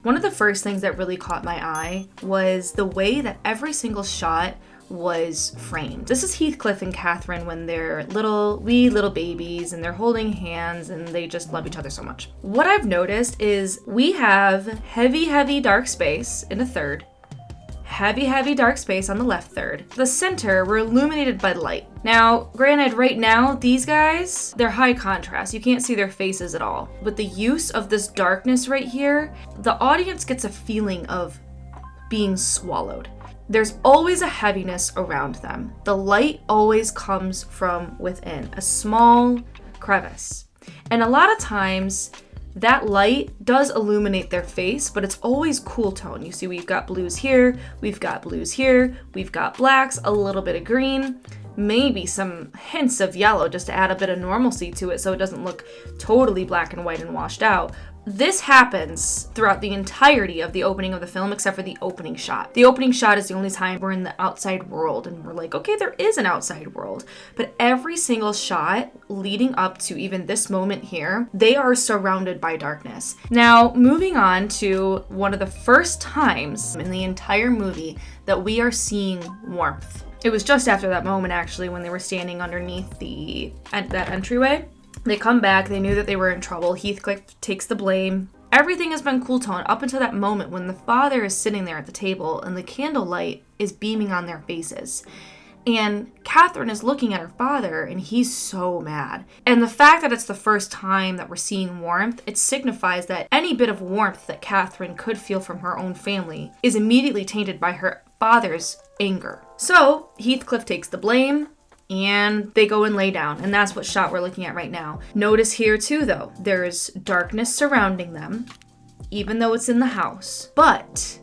One of the first things that really caught my eye was the way that every single shot was framed. This is Heathcliff and Catherine when they're wee little babies and they're holding hands and they just love each other so much. What I've noticed is we have heavy dark space in the third, heavy dark space on the left third. The center, we're illuminated by light. Now, granted, right now, these guys, they're high contrast. You can't see their faces at all. But the use of this darkness right here, the audience gets a feeling of being swallowed. There's always a heaviness around them. The light always comes from within, a small crevice. And a lot of times, that light does illuminate their face, but it's always cool tone. You see, we've got blues here, we've got blues here, we've got blacks, a little bit of green, maybe some hints of yellow just to add a bit of normalcy to it so it doesn't look totally black and white and washed out. This happens throughout the entirety of the opening of the film, except for the opening shot. The opening shot is the only time we're in the outside world, and we're like, okay, there is an outside world. But every single shot leading up to even this moment here, they are surrounded by darkness. Now, moving on to one of the first times in the entire movie that we are seeing warmth. It was just after that moment, actually, when they were standing underneath that entryway. They come back, they knew that they were in trouble. Heathcliff takes the blame. Everything has been cool tone up until that moment when the father is sitting there at the table and the candlelight is beaming on their faces. And Catherine is looking at her father and he's so mad. And the fact that it's the first time that we're seeing warmth, it signifies that any bit of warmth that Catherine could feel from her own family is immediately tainted by her father's anger. So Heathcliff takes the blame. And they go and lay down, and that's what shot we're looking at right now. Notice here too, though, there's darkness surrounding them, even though it's in the house, but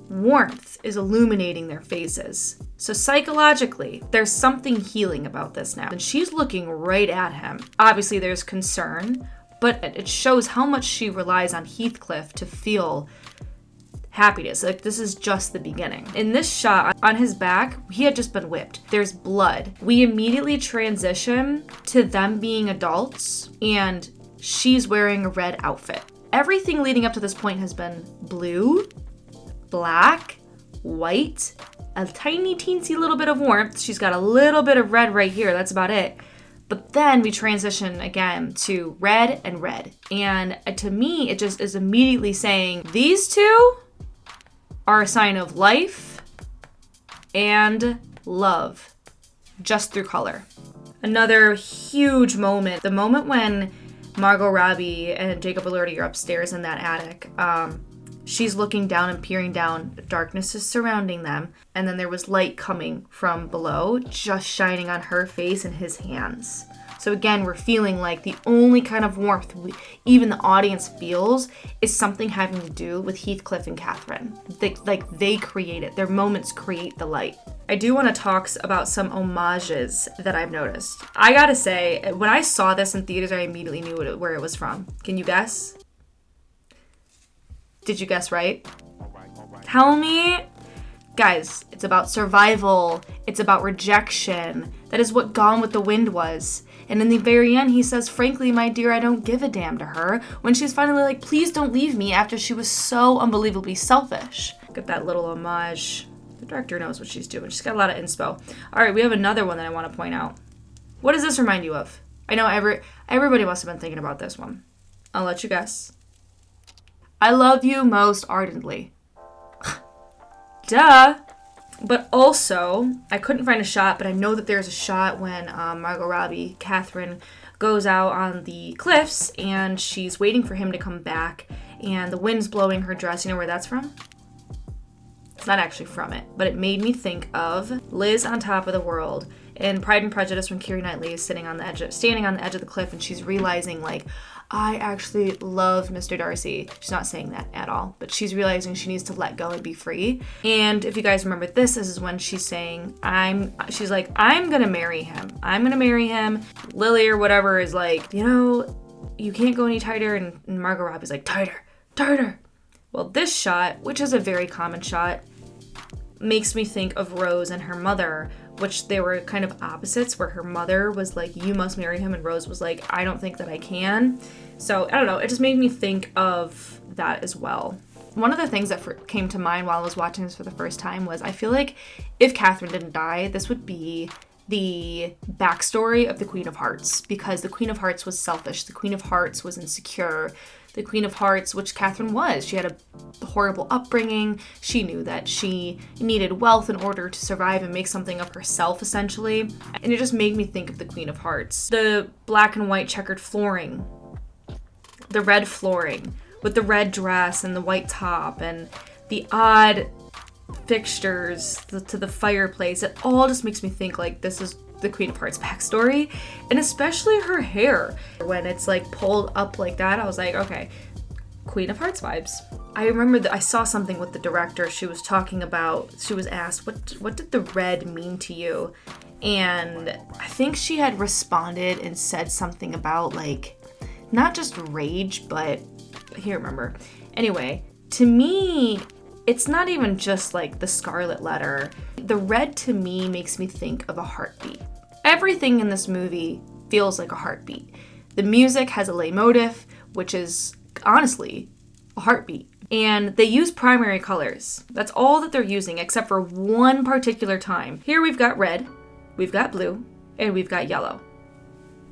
warmth is illuminating their faces. So psychologically, there's something healing about this now. And she's looking right at him. Obviously, there's concern, but it shows how much she relies on Heathcliff to feel happiness. Like, this is just the beginning. In this shot, on his back, he had just been whipped. There's blood. We immediately transition to them being adults, and she's wearing a red outfit. Everything leading up to this point has been blue, black, white, a tiny teensy little bit of warmth. She's got a little bit of red right here. That's about it. But then we transition again to red and red. And to me, it just is immediately saying these two are a sign of life and love, just through color. Another huge moment, the moment when Margot Robbie and Jacob Elordi are upstairs in that attic. She's looking down and peering down. Darkness is surrounding them. And then there was light coming from below, just shining on her face and his hands. So again, we're feeling like the only kind of warmth even the audience feels is something having to do with Heathcliff and Catherine. They create it. Their moments create the light. I do want to talk about some homages that I've noticed. I gotta say, when I saw this in theaters, I immediately knew where it was from. Can you guess? Did you guess right? Tell me. Guys, it's about survival. It's about rejection. That is what Gone with the Wind was. And in the very end, he says, frankly, my dear, I don't give a damn to her. When she's finally like, please don't leave me, after she was so unbelievably selfish. Look at that little homage. The director knows what she's doing. She's got a lot of inspo. All right, we have another one that I want to point out. What does this remind you of? I know everybody must have been thinking about this one. I'll let you guess. I love you most ardently. Duh. But also, I couldn't find a shot, but I know that there's a shot when Margot Robbie, Catherine, goes out on the cliffs and she's waiting for him to come back and the wind's blowing her dress. You know where that's from? It's not actually from it, but it made me think of Liz on Top of the World in Pride and Prejudice when Keira Knightley is standing on the edge of the cliff and she's realizing, like, I actually love Mr. Darcy. She's not saying that at all, but she's realizing she needs to let go and be free. And if you guys remember this is when she's saying, she's like, I'm gonna marry him. I'm gonna marry him. Lily or whatever is like, you know, you can't go any tighter. And Margot Robbie's like, tighter. Well, this shot, which is a very common shot, makes me think of Rose and her mother which they were kind of opposites, where her mother was like, you must marry him, and Rose was like, I don't think that I can. So, I don't know, it just made me think of that as well. One of the things that came to mind while I was watching this for the first time was, I feel like if Catherine didn't die, this would be the backstory of the Queen of Hearts, because the Queen of Hearts was selfish, the Queen of Hearts was insecure, the Queen of Hearts, which Catherine was, she had a horrible upbringing, she knew that she needed wealth in order to survive and make something of herself, essentially, and it just made me think of the Queen of Hearts. The black and white checkered flooring, the red flooring, with the red dress and the white top, and the odd fixtures to the fireplace, it all just makes me think like this is the Queen of Hearts backstory, and especially her hair. When it's like pulled up like that, I was like, okay, Queen of Hearts vibes. I remember that I saw something with the director. She was talking about, she was asked, what did the red mean to you? And I think she had responded and said something about like, not just rage, but I can't remember. Anyway, to me, it's not even just like the scarlet letter. The red to me makes me think of a heartbeat. Everything in this movie feels like a heartbeat. The music has a leitmotif, which is honestly a heartbeat. And they use primary colors. That's all that they're using, except for one particular time. Here we've got red, we've got blue, and we've got yellow.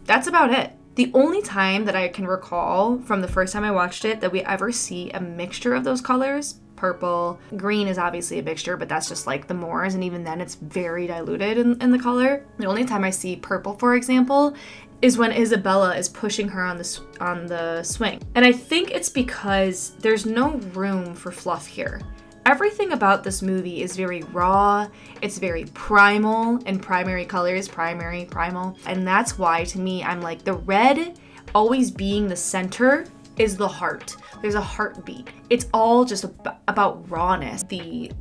That's about it. The only time that I can recall from the first time I watched it that we ever see a mixture of those colors, purple, green is obviously a mixture, but that's just like the Moors, and even then it's very diluted in the color. The only time I see purple, for example, is when Isabella is pushing her on the swing. And I think it's because there's no room for fluff here. Everything about this movie is very raw, it's very primal, and primary colors, primal. And that's why, to me, I'm like, the red always being the center is the heart. There's a heartbeat. It's all just about rawness. The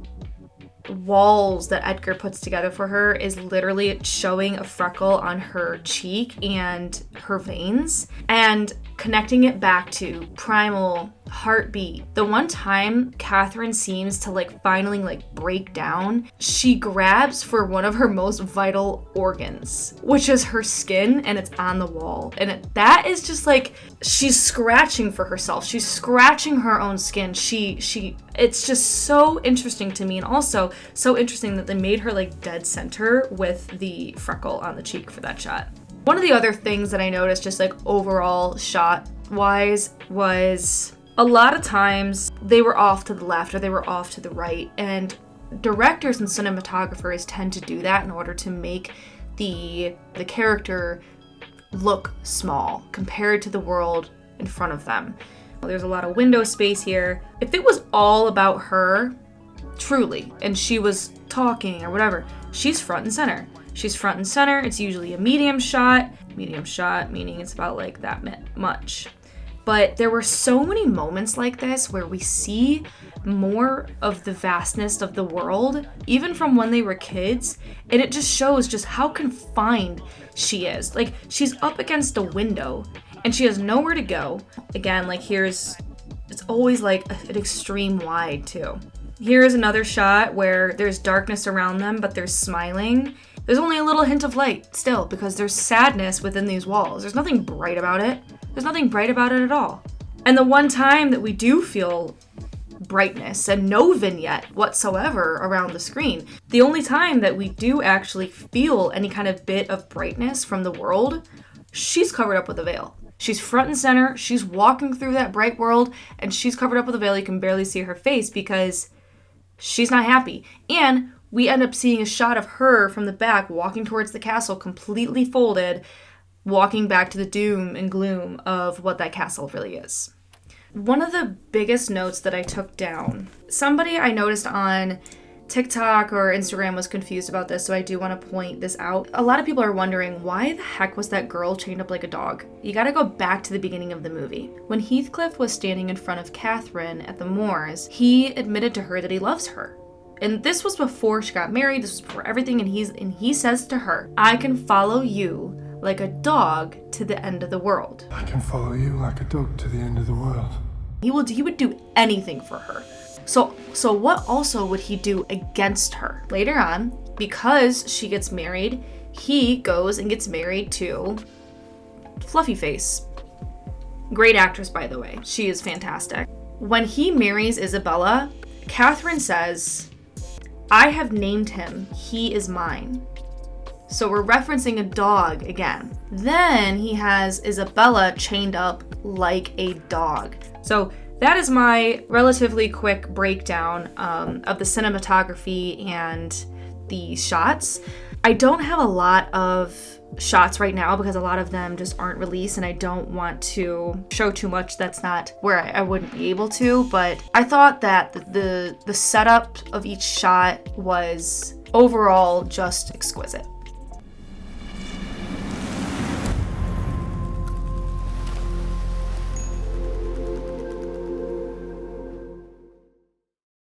walls that Edgar puts together for her is literally showing a freckle on her cheek and her veins, and connecting it back to primal heartbeat. The one time Catherine seems to like finally like break down, she grabs for one of her most vital organs, which is her skin, and it's on the wall. And that is just like, she's scratching for herself. She's scratching her own skin. It's just so interesting to me, and also so interesting that they made her like dead center with the freckle on the cheek for that shot. One of the other things that I noticed just like overall shot wise was a lot of times they were off to the left or they were off to the right, and directors and cinematographers tend to do that in order to make the character look small compared to the world in front of them. There's a lot of window space here. If it was all about her, truly, and she was talking or whatever, she's front and center. She's front and center. It's usually a medium shot meaning it's about like that much. But there were so many moments like this where we see more of the vastness of the world, even from when they were kids, and it just shows just how confined she is. Like, she's up against a window and she has nowhere to go. Again, like it's always like an extreme wide too. Here's another shot where there's darkness around them, but they're smiling. There's only a little hint of light still because there's sadness within these walls. There's nothing bright about it. There's nothing bright about it at all. And the one time that we do feel brightness and no vignette whatsoever around the screen, the only time that we do actually feel any kind of bit of brightness from the world, she's covered up with a veil. She's front and center, she's walking through that bright world, and she's covered up with a veil. You can barely see her face because she's not happy. And we end up seeing a shot of her from the back walking towards the castle, completely folded, walking back to the doom and gloom of what that castle really is. One of the biggest notes that I took down, somebody I noticed on TikTok or Instagram was confused about this, so I do want to point this out. A lot of people are wondering, why the heck was that girl chained up like a dog? You gotta go back to the beginning of the movie. When Heathcliff was standing in front of Catherine at the Moors, he admitted to her that he loves her. And this was before she got married, this was before everything, and he says to her, I can follow you like a dog to the end of the world. I can follow you like a dog to the end of the world. He would do anything for her. So what also would he do against her? Later on, because she gets married, he goes and gets married to Fluffy Face. Great actress, by the way. She is fantastic. When he marries Isabella, Catherine says, "I have named him. He is mine." So we're referencing a dog again. Then he has Isabella chained up like a dog. So that is my relatively quick breakdown of the cinematography and the shots. I don't have a lot of shots right now because a lot of them just aren't released, and I don't want to show too much that's not where I wouldn't be able to, but I thought that the setup of each shot was overall just exquisite.